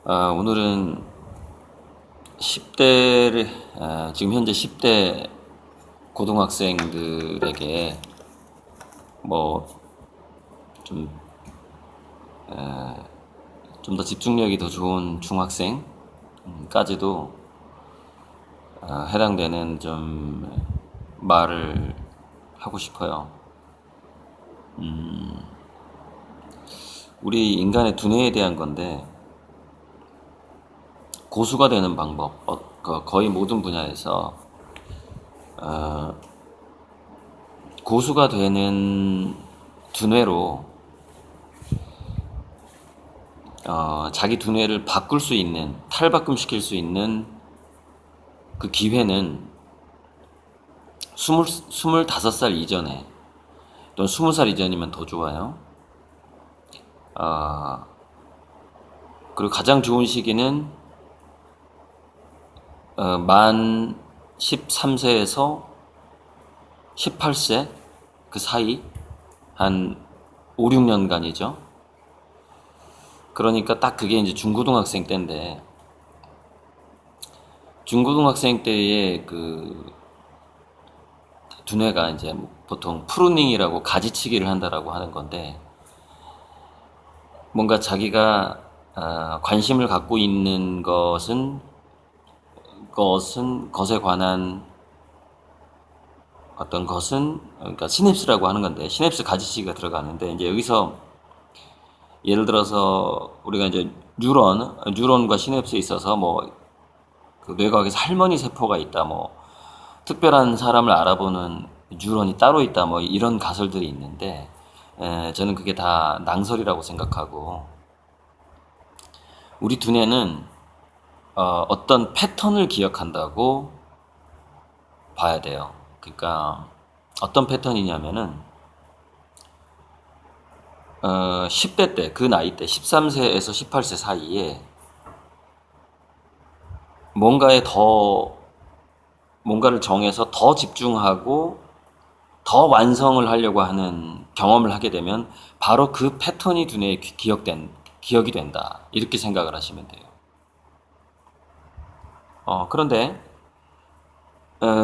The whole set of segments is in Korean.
오늘은 10대를, 지금 현재 10대 고등학생들에게 뭐, 좀, 좀 더 집중력이 더 좋은 중학생까지도 해당되는 좀 말을 하고 싶어요. 우리 인간의 두뇌에 대한 건데, 고수가 되는 방법, 거의 모든 분야에서 고수가 되는 두뇌로 자기 두뇌를 바꿀 수 있는, 탈바꿈시킬 수 있는 그 기회는 25살 이전에, 또는 20살 이전이면 더 좋아요. 그리고 가장 좋은 시기는 만 13세에서 18세 그 사이 한 5, 6년간이죠. 그러니까 딱 그게 이제 중고등학생 때인데, 중고등학생 때의 그 두뇌가 이제 보통 프루닝이라고 가지치기를 한다라고 하는 건데, 뭔가 자기가 관심을 갖고 있는 것에 관한 어떤 것은, 그러니까 시냅스라고 하는 건데, 시냅스 가지치기가 들어가는데, 이제 여기서 예를 들어서 우리가 이제 뉴런과 시냅스에 있어서 뭐 그 뇌과학에서 할머니 세포가 있다, 뭐 특별한 사람을 알아보는 뉴런이 따로 있다, 뭐 이런 가설들이 있는데, 저는 그게 다 낭설이라고 생각하고, 우리 두뇌는 어떤 패턴을 기억한다고 봐야 돼요. 그러니까 어떤 패턴이냐면은 10대 때, 그 나이 때 13세에서 18세 사이에 뭔가를 정해서 더 집중하고 더 완성을 하려고 하는 경험을 하게 되면 바로 그 패턴이 두뇌에 기억이 된다, 이렇게 생각을 하시면 돼요. 그런데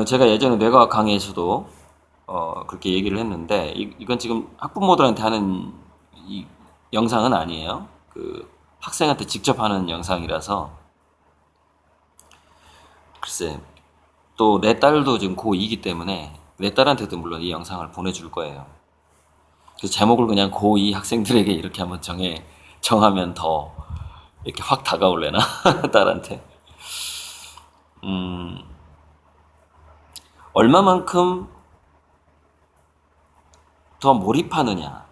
제가 예전에 뇌과학 강의에서도 그렇게 얘기를 했는데, 이건 지금 학부모들한테 하는 이 영상은 아니에요. 그 학생한테 직접 하는 영상이라서. 글쎄, 또 내 딸도 지금 고2이기 때문에 내 딸한테도 물론 이 영상을 보내줄 거예요. 그래서 제목을 그냥 고2 학생들에게 이렇게 한번 정하면 더 이렇게 확 다가올래나? 딸한테. 얼마만큼 더 몰입하느냐,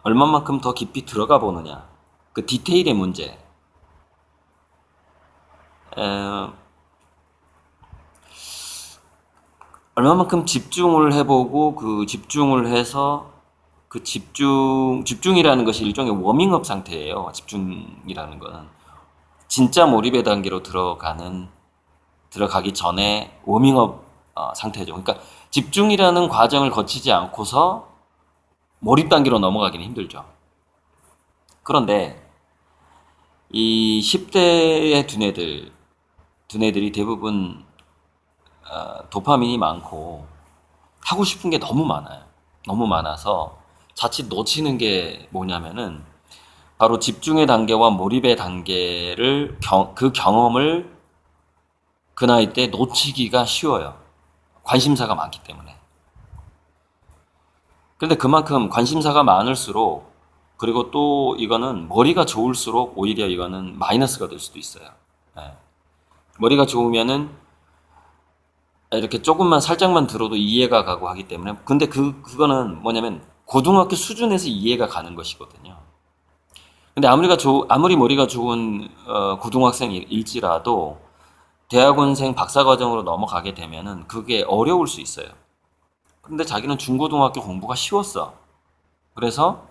얼마만큼 더 깊이 들어가 보느냐, 그 디테일의 문제. 얼마만큼 집중을 해보고, 그 집중을 해서 그 집중이라는 것이 일종의 워밍업 상태예요. 집중이라는 거는 진짜 몰입의 단계로 들어가기 전에 워밍업 상태죠. 그러니까 집중이라는 과정을 거치지 않고서 몰입 단계로 넘어가기는 힘들죠. 그런데 이 10대의 두뇌들이 대부분 도파민이 많고 하고 싶은 게 너무 많아요. 너무 많아서 자칫 놓치는 게 뭐냐면은 바로 집중의 단계와 몰입의 단계를 그 경험을 그 나이 때 놓치기가 쉬워요. 관심사가 많기 때문에. 그런데 그만큼 관심사가 많을수록, 그리고 또 이거는 머리가 좋을수록 오히려 이거는 마이너스가 될 수도 있어요. 예. 머리가 좋으면은 이렇게 조금만 살짝만 들어도 이해가 가고 하기 때문에. 근데 그거는 뭐냐면 고등학교 수준에서 이해가 가는 것이거든요. 근데 아무리 머리가 좋은 고등학생일지라도 대학원생 박사과정으로 넘어가게 되면은 그게 어려울 수 있어요. 근데 자기는 중고등학교 공부가 쉬웠어. 그래서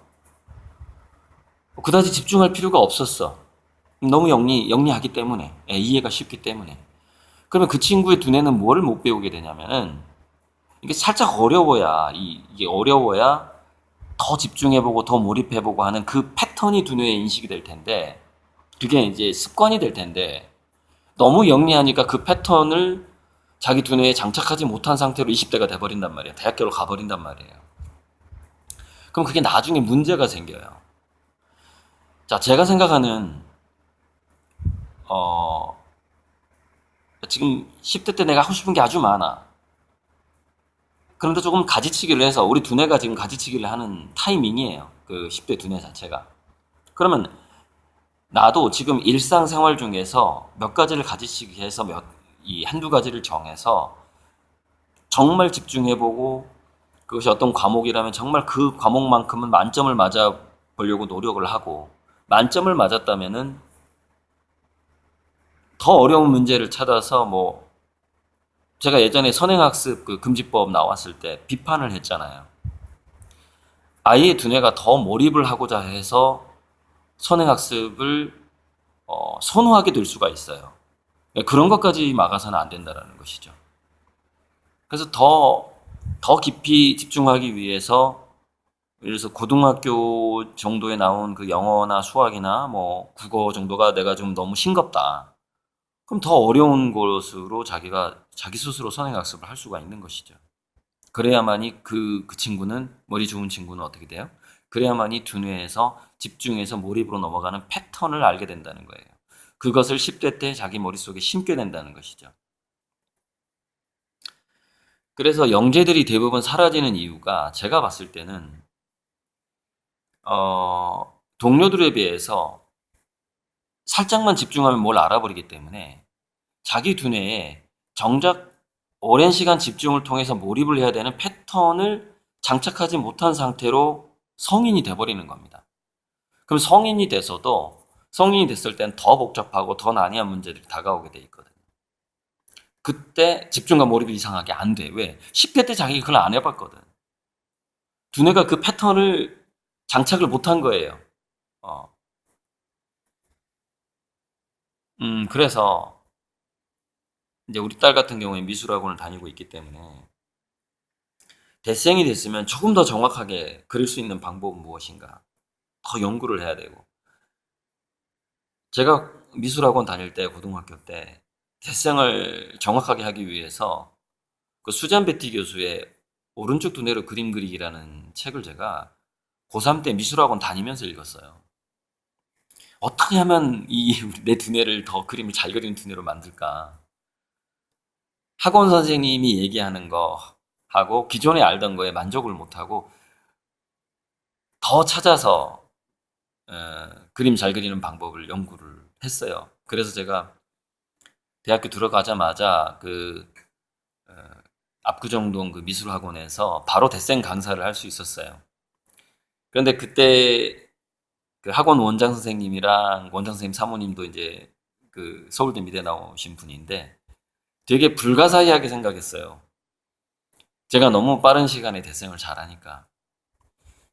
그다지 집중할 필요가 없었어. 너무 영리하기 때문에, 이해가 쉽기 때문에. 그러면 그 친구의 두뇌는 뭐를 못 배우게 되냐면은, 이게 살짝 이게 어려워야 더 집중해보고 더 몰입해보고 하는 그 패턴이 두뇌에 인식이 될 텐데, 그게 이제 습관이 될 텐데 너무 영리하니까 그 패턴을 자기 두뇌에 장착하지 못한 상태로 20대가 돼버린단 말이에요. 대학교로 가버린단 말이에요. 그럼 그게 나중에 문제가 생겨요. 자, 제가 생각하는 어, 지금 10대 때 내가 하고 싶은 게 아주 많아. 그런데 조금 가지치기를 해서 우리 두뇌가 지금 가지치기를 하는 타이밍이에요. 그 10대 두뇌 자체가. 그러면 나도 지금 일상생활 중에서 몇 가지를 가지치기 해서 이 한두 가지를 정해서 정말 집중해보고 그것이 어떤 과목이라면 정말 그 과목만큼은 만점을 맞아 보려고 노력을 하고 만점을 맞았다면은 더 어려운 문제를 찾아서 뭐 제가 예전에 선행학습 그 금지법 나왔을 때 비판을 했잖아요. 아이의 두뇌가 더 몰입을 하고자 해서 선행학습을 선호하게 될 수가 있어요. 그런 것까지 막아서는 안 된다는 것이죠. 그래서 더 깊이 집중하기 위해서 예를 들어서 고등학교 정도에 나온 그 영어나 수학이나 뭐 국어 정도가 내가 좀 너무 싱겁다. 그럼 더 어려운 것으로 자기가 자기 스스로 선행학습을 할 수가 있는 것이죠. 그래야만이 그 친구는 머리 좋은 친구는 어떻게 돼요? 그래야만이 두뇌에서 집중해서 몰입으로 넘어가는 패턴을 알게 된다는 거예요. 그것을 10대 때 자기 머릿속에 심게 된다는 것이죠. 그래서 영재들이 대부분 사라지는 이유가 제가 봤을 때는 동료들에 비해서 살짝만 집중하면 뭘 알아버리기 때문에 자기 두뇌에 정작 오랜 시간 집중을 통해서 몰입을 해야 되는 패턴을 장착하지 못한 상태로 성인이 돼버리는 겁니다. 그럼 성인이 돼서도 성인이 됐을 땐 더 복잡하고 더 난이한 문제들이 다가오게 돼 있거든요. 그때 집중과 몰입이 이상하게 안 돼. 왜? 10대 때 자기가 그걸 안 해봤거든. 두뇌가 그 패턴을 장착을 못한 거예요. 어. 그래서 이제 우리 딸 같은 경우에 미술학원을 다니고 있기 때문에 대생이 됐으면 조금 더 정확하게 그릴 수 있는 방법은 무엇인가 더 연구를 해야 되고 제가 미술학원 다닐 때 고등학교 때 대생을 정확하게 하기 위해서 그 수잔 베티 교수의 오른쪽 두뇌로 그림 그리기라는 책을 제가 고3 때 미술학원 다니면서 읽었어요. 어떻게 하면 내 두뇌를 더 그림을 잘 그리는 두뇌로 만들까? 학원 선생님이 얘기하는 거 하고 기존에 알던 거에 만족을 못하고 더 찾아서 그림 잘 그리는 방법을 연구를 했어요. 그래서 제가 대학교 들어가자마자 그 압구정동 그 미술학원에서 바로 대생 강사를 할 수 있었어요. 그런데 그때 그 학원 원장 선생님이랑 원장 선생님 사모님도 이제 그 서울대 미대 나오신 분인데 되게 불가사의하게 생각했어요. 제가 너무 빠른 시간에 대생을 잘하니까.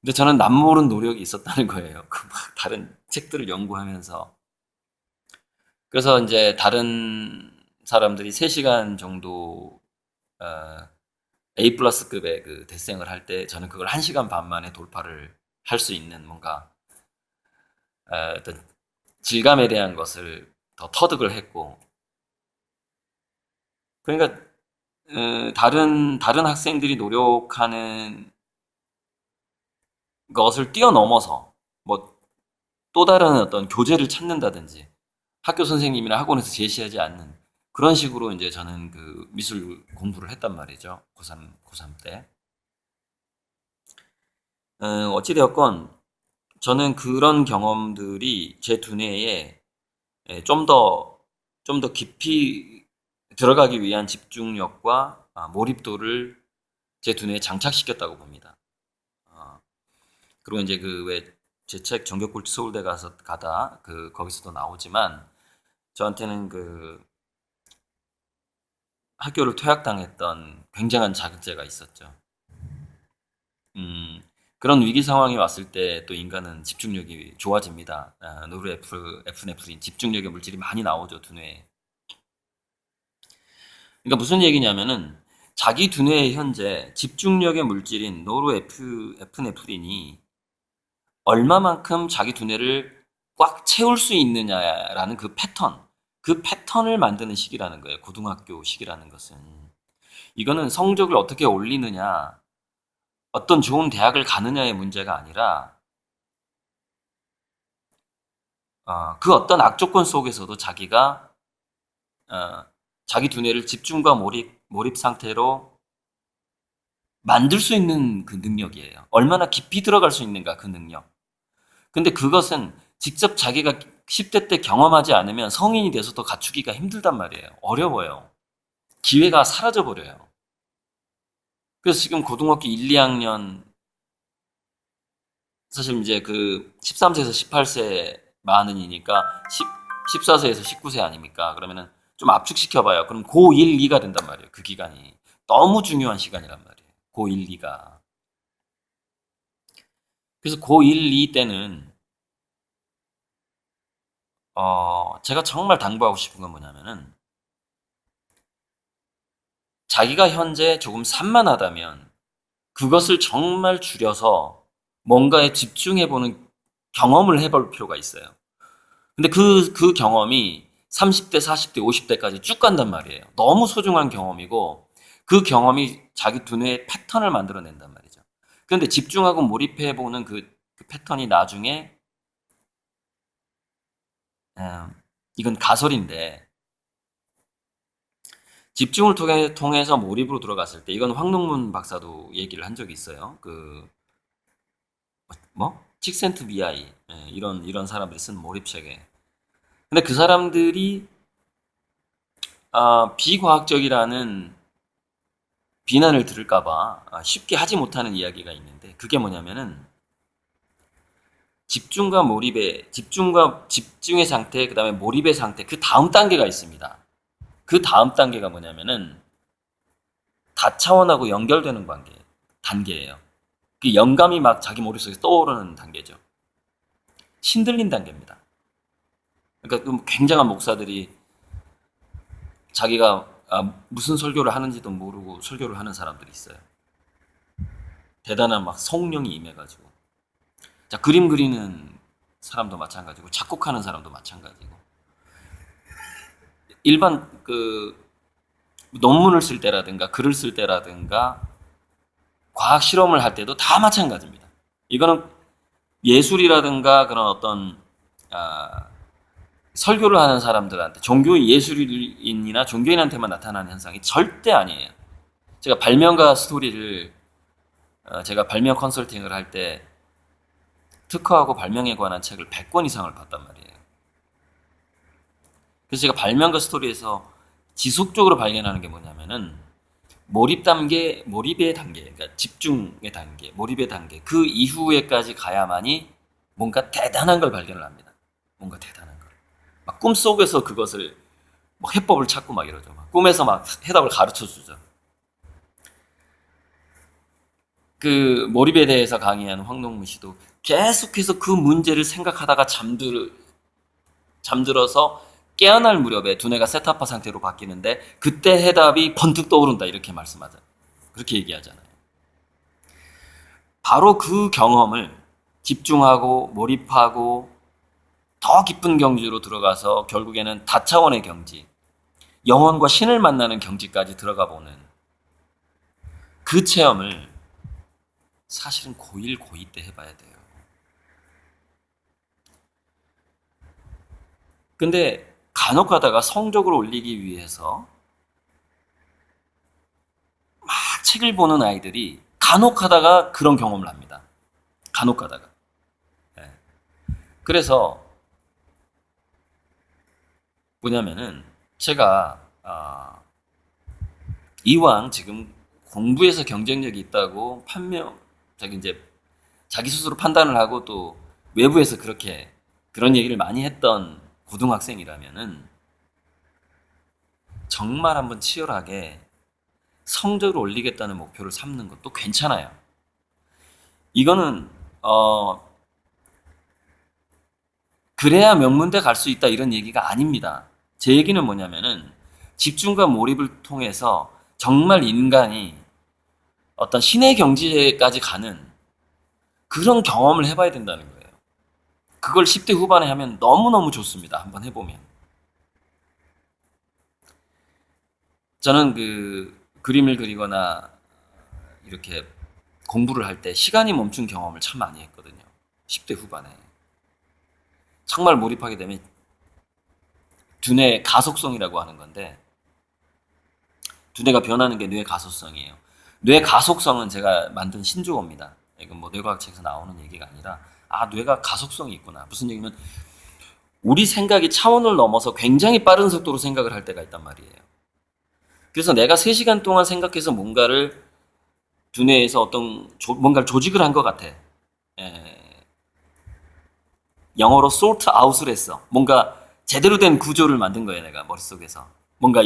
근데 저는 남모른 노력이 있었다는 거예요. 그 막 다른 책들을 연구하면서. 그래서 이제 다른 사람들이 3시간 정도 A 플러스급의 그 대생을 할 때 저는 그걸 1시간 반 만에 돌파를 할 수 있는 뭔가 어떤 질감에 대한 것을 더 터득을 했고 그러니까 다른 학생들이 노력하는 것을 뛰어넘어서 뭐 또 다른 어떤 교재를 찾는다든지 학교 선생님이나 학원에서 제시하지 않는 그런 식으로 이제 저는 그 미술 공부를 했단 말이죠. 고3 때. 어찌되었건 저는 그런 경험들이 제 두뇌에 좀 더 깊이 들어가기 위한 집중력과 몰입도를 제 두뇌에 장착시켰다고 봅니다. 그리고 이제 그 왜 제 책 정교꿀 서울대 가다 그 거기서도 나오지만 저한테는 그 학교를 퇴학당했던 굉장한 자극제가 있었죠. 그런 위기 상황이 왔을 때 또 인간은 집중력이 좋아집니다. 노르에프네프린 집중력의 물질이 많이 나오죠, 두뇌에. 그러니까 무슨 얘기냐면은 자기 두뇌에 현재 집중력의 물질인 노르에프네프린이 얼마만큼 자기 두뇌를 꽉 채울 수 있느냐라는 그 패턴을 만드는 시기라는 거예요. 고등학교 시기라는 것은. 이거는 성적을 어떻게 올리느냐, 어떤 좋은 대학을 가느냐의 문제가 아니라 그 어떤 악조건 속에서도 자기가 자기 두뇌를 집중과 몰입 상태로 만들 수 있는 그 능력이에요. 얼마나 깊이 들어갈 수 있는가, 그 능력. 근데 그것은 직접 자기가 10대 때 경험하지 않으면 성인이 돼서도 갖추기가 힘들단 말이에요. 어려워요. 기회가 사라져 버려요. 그래서 지금 고등학교 1, 2학년, 사실 이제 그 13세에서 18세 만은이니까 14세에서 19세 아닙니까? 그러면은 좀 압축시켜봐요. 그럼 고1, 2가 된단 말이에요. 그 기간이. 너무 중요한 시간이란 말이에요. 고1, 2가. 그래서 고1, 2 때는 제가 정말 당부하고 싶은 건 뭐냐면은 자기가 현재 조금 산만하다면 그것을 정말 줄여서 뭔가에 집중해보는 경험을 해볼 필요가 있어요. 근데 그 경험이 30대, 40대, 50대까지 쭉 간단 말이에요. 너무 소중한 경험이고 그 경험이 자기 두뇌의 패턴을 만들어낸단 말이죠. 그런데 집중하고 몰입해보는 그 패턴이 나중에 이건 가설인데 집중을 통해서 몰입으로 들어갔을 때 이건 황농문 박사도 얘기를 한 적이 있어요. 칙센트비아이 이런 사람들이 쓴 몰입체계. 근데 그 사람들이 비과학적이라는 비난을 들을까봐 쉽게 하지 못하는 이야기가 있는데 그게 뭐냐면은 집중의 상태, 그 다음에 몰입의 상태, 그 다음 단계가 있습니다. 그 다음 단계가 뭐냐면은 다차원하고 연결되는 단계예요. 그 영감이 막 자기 머릿속에 떠오르는 단계죠. 신들린 단계입니다. 그러니까 굉장한 목사들이 자기가 무슨 설교를 하는지도 모르고 설교를 하는 사람들이 있어요. 대단한 막 성령이 임해가지고. 자, 그림 그리는 사람도 마찬가지고, 작곡하는 사람도 마찬가지고. 일반 논문을 쓸 때라든가, 글을 쓸 때라든가, 과학 실험을 할 때도 다 마찬가지입니다. 이거는 예술이라든가 그런 어떤, 설교를 하는 사람들한테, 종교 예술인이나 종교인한테만 나타나는 현상이 절대 아니에요. 제가 제가 발명 컨설팅을 할 때 특허하고 발명에 관한 책을 100권 이상을 봤단 말이에요. 그래서 제가 발명가 스토리에서 지속적으로 발견하는 게 뭐냐면은 몰입의 단계, 그러니까 집중의 단계, 몰입의 단계, 그 이후에까지 가야만이 뭔가 대단한 걸 발견을 합니다. 뭔가 대단한 걸. 막 꿈속에서 그것을 막 해법을 찾고 막 이러죠. 막 꿈에서 막 해답을 가르쳐 주죠. 그 몰입에 대해서 강의하는 황동무 씨도 계속해서 그 문제를 생각하다가 잠들어서 깨어날 무렵에 두뇌가 세타파 상태로 바뀌는데 그때 해답이 번뜩 떠오른다 이렇게 말씀하잖아요. 그렇게 얘기하잖아요. 바로 그 경험을 집중하고 몰입하고 더 깊은 경지로 들어가서 결국에는 다차원의 경지, 영혼과 신을 만나는 경지까지 들어가 보는 그 체험을 사실은 고1, 고2 때 해봐야 돼요. 근데 간혹 가다가 성적을 올리기 위해서 막 책을 보는 아이들이 간혹 가다가 그런 경험을 합니다. 간혹 가다가. 네. 그래서 뭐냐면은 제가 이왕 지금 공부에서 경쟁력이 있다고 자기 스스로 판단을 하고 또 외부에서 그런 얘기를 많이 했던 고등학생이라면은 정말 한번 치열하게 성적을 올리겠다는 목표를 삼는 것도 괜찮아요. 이거는 그래야 명문대 갈 수 있다 이런 얘기가 아닙니다. 제 얘기는 뭐냐면은 집중과 몰입을 통해서 정말 인간이 어떤 신의 경지까지 가는 그런 경험을 해봐야 된다는 거예요. 그걸 10대 후반에 하면 너무너무 좋습니다. 한번 해보면. 저는 그 그림을 그리거나 이렇게 공부를 할 때 시간이 멈춘 경험을 참 많이 했거든요. 10대 후반에. 정말 몰입하게 되면 두뇌 가속성이라고 하는 건데, 두뇌가 변하는 게 뇌 가속성이에요. 뇌 가속성은 제가 만든 신조어입니다. 이건 뭐 뇌과학책에서 나오는 얘기가 아니라, 뇌가 가속성이 있구나. 무슨 얘기면 우리 생각이 차원을 넘어서 굉장히 빠른 속도로 생각을 할 때가 있단 말이에요. 그래서 내가 3시간 동안 생각해서 뭔가를 두뇌에서 뭔가를 조직을 한 것 같아. 영어로 sort out을 했어. 뭔가 제대로 된 구조를 만든 거예요, 내가 머릿속에서. 뭔가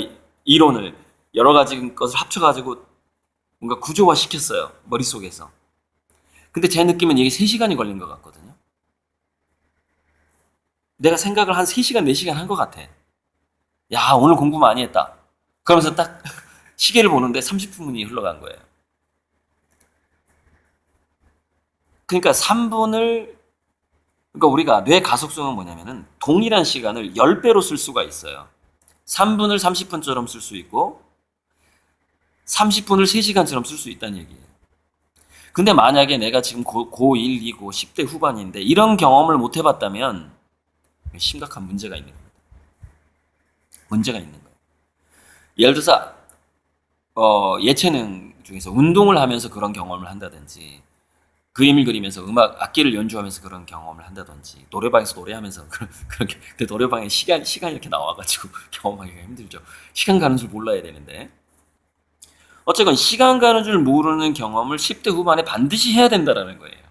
이론을 여러 가지 것을 합쳐가지고 뭔가 구조화 시켰어요, 머릿속에서. 근데 제 느낌은 이게 3시간이 걸린 것 같거든요. 내가 생각을 한 3시간, 4시간 한 것 같아. 야, 오늘 공부 많이 했다. 그러면서 딱 시계를 보는데 30분이 흘러간 거예요. 그러니까 그러니까 우리가 뇌 가속성은 뭐냐면은 동일한 시간을 10배로 쓸 수가 있어요. 3분을 30분처럼 쓸 수 있고 30분을 3시간처럼 쓸 수 있다는 얘기예요. 근데 만약에 내가 지금 고1이고 10대 후반인데 이런 경험을 못 해봤다면 심각한 문제가 있는 겁니다. 문제가 있는 거예요. 예를 들어서 예체능 중에서 운동을 하면서 그런 경험을 한다든지, 그림을 그리면서 악기를 연주하면서 그런 경험을 한다든지, 노래방에서 노래하면서 그렇게, 근데 노래방에 시간이 이렇게 나와가지고 경험하기가 힘들죠. 시간 가는 줄 몰라야 되는데. 어쨌건 시간 가는 줄 모르는 경험을 10대 후반에 반드시 해야 된다는 거예요.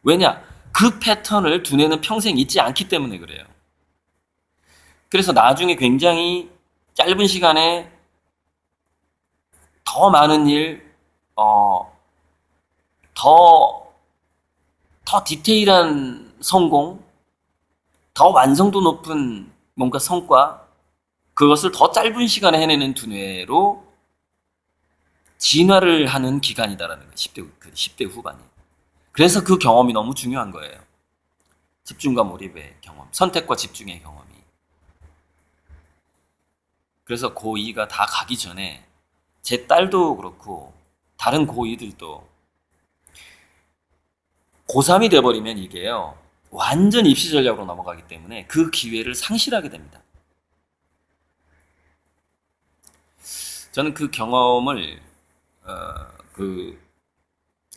왜냐? 그 패턴을 두뇌는 평생 잊지 않기 때문에 그래요. 그래서 나중에 굉장히 짧은 시간에 더 많은 일, 더 디테일한 성공, 더 완성도 높은 뭔가 성과, 그것을 더 짧은 시간에 해내는 두뇌로 진화를 하는 기간이다라는 거예요. 10대 후반이. 그래서 그 경험이 너무 중요한 거예요. 집중과 몰입의 경험, 선택과 집중의 경험이. 그래서 고2가 다 가기 전에 제 딸도 그렇고 다른 고2들도 고3이 돼버리면 이게요, 완전 입시 전략으로 넘어가기 때문에 그 기회를 상실하게 됩니다. 저는 그 경험을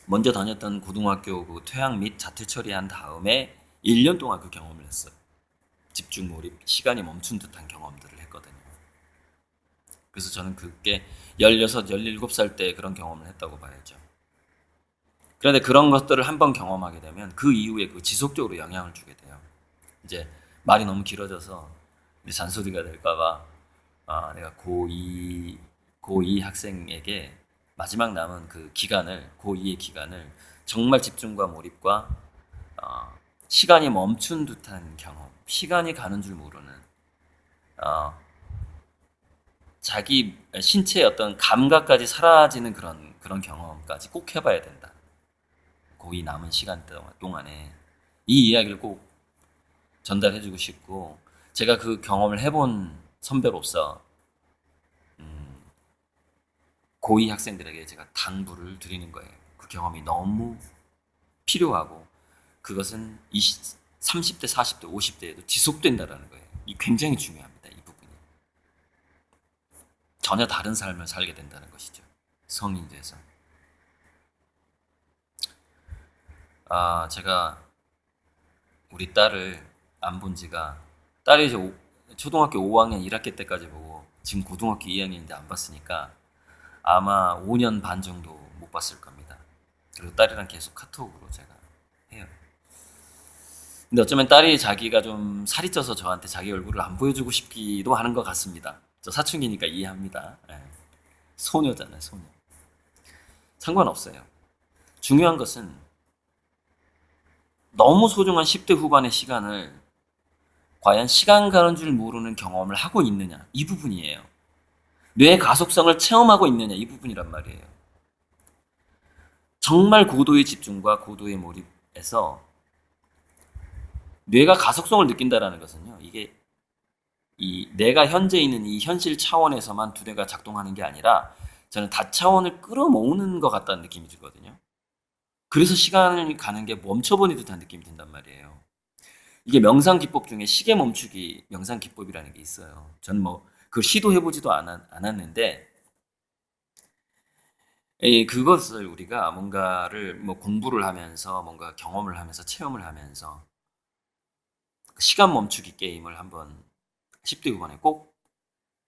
먼저 다녔던 고등학교 그 퇴학 및 자퇴 처리한 다음에 1년 동안 그 경험을 했어요. 집중 몰입, 시간이 멈춘 듯한 경험들을 했거든요. 그래서 저는 그게 16, 17살 때 그런 경험을 했다고 봐야죠. 그런데 그런 것들을 한번 경험하게 되면 그 이후에 그 지속적으로 영향을 주게 돼요. 이제 말이 너무 길어져서 잔소리가 될까봐 내가 고2 학생에게 마지막 남은 그 기간을, 고2의 기간을 정말 집중과 몰입과 시간이 멈춘 듯한 경험, 시간이 가는 줄 모르는 자기 신체의 어떤 감각까지 사라지는 그런 경험까지 꼭 해봐야 된다. 고2 남은 시간 동안에 이 이야기를 꼭 전달해주고 싶고, 제가 그 경험을 해본 선배로서 고2 학생들에게 제가 당부를 드리는 거예요. 그 경험이 너무 필요하고 그것은 30대, 40대, 50대에도 지속된다는 거예요. 이 굉장히 중요합니다. 이 부분이. 전혀 다른 삶을 살게 된다는 것이죠. 성인이 돼서. 제가 우리 딸을 안 본 지가, 딸이 이제 초등학교 5학년 1학기 때까지 보고 지금 고등학교 2학년인데 안 봤으니까 아마 5년 반 정도 못 봤을 겁니다. 그리고 딸이랑 계속 카톡으로 제가 해요. 근데 어쩌면 딸이 자기가 좀 살이 쪄서 저한테 자기 얼굴을 안 보여주고 싶기도 하는 것 같습니다. 저 사춘기니까 이해합니다. 소녀잖아요, 소녀. 상관없어요. 중요한 것은 너무 소중한 10대 후반의 시간을 과연 시간 가는 줄 모르는 경험을 하고 있느냐, 이 부분이에요. 뇌의 가속성을 체험하고 있느냐, 이 부분이란 말이에요. 정말 고도의 집중과 고도의 몰입에서 뇌가 가속성을 느낀다라는 것은요. 이게 이 내가 현재 있는 이 현실 차원에서만 두뇌가 작동하는 게 아니라 저는 다차원을 끌어모으는 것 같다는 느낌이 들거든요. 그래서 시간이 가는 게 멈춰버린 듯한 느낌이 든단 말이에요. 이게 명상 기법 중에 시계 멈추기 명상 기법이라는 게 있어요. 저는 뭐 그걸 시도해보지도 않았는데 그것을 우리가 뭔가를 뭐 공부를 하면서 뭔가 경험을 하면서 체험을 하면서 시간 멈추기 게임을 한번 10대 후반에 꼭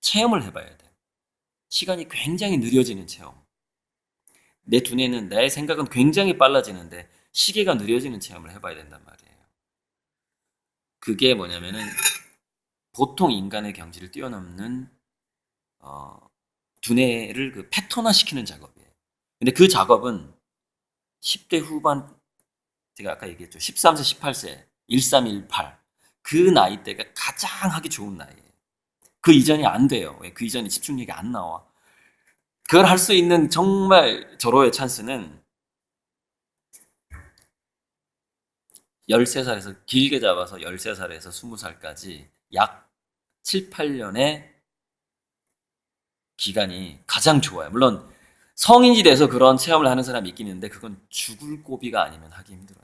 체험을 해봐야 돼요. 시간이 굉장히 느려지는 체험. 내 두뇌는 나의 생각은 굉장히 빨라지는데 시계가 느려지는 체험을 해봐야 된단 말이에요. 그게 뭐냐면은 보통 인간의 경지를 뛰어넘는 두뇌를 그 패턴화시키는 작업이에요. 근데 그 작업은 10대 후반 제가 아까 얘기했죠. 13세, 18세, 1318. 그 나이대가 가장 하기 좋은 나이예요. 그 이전이 안 돼요. 왜? 그 이전에 집중력이 안 나와. 그걸 할 수 있는 정말 절호의 찬스는 13살에서 길게 잡아서 13살에서 20살까지 약 7, 8년의 기간이 가장 좋아요. 물론 성인이 돼서 그런 체험을 하는 사람이 있긴 있는데 그건 죽을 고비가 아니면 하기 힘들어요.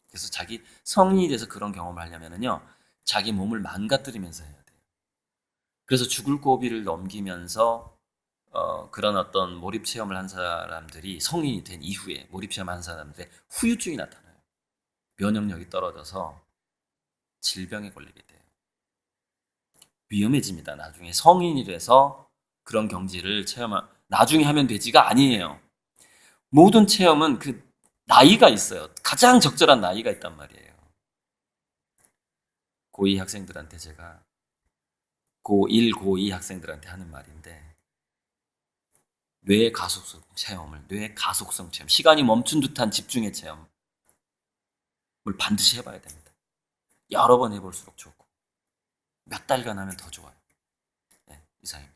그래서 자기 성인이 돼서 그런 경험을 하려면은요. 자기 몸을 망가뜨리면서 해야 돼요. 그래서 죽을 고비를 넘기면서 그런 어떤 몰입 체험을 한 사람들이 성인이 된 이후에 몰입 체험한 사람들의 후유증이 나타나요. 면역력이 떨어져서 질병에 걸리게 돼요. 위험해집니다. 나중에 성인이 돼서 그런 경지를 나중에 하면 되지가 아니에요. 모든 체험은 그 나이가 있어요. 가장 적절한 나이가 있단 말이에요. 고2 학생들한테 제가 고1, 고2 학생들한테 하는 말인데 뇌 가속성 체험을, 뇌 가속성 체험, 시간이 멈춘 듯한 집중의 체험을 반드시 해봐야 됩니다. 여러 번 해볼수록 좋고 몇 달간 하면 더 좋아요. 네, 이상입니다.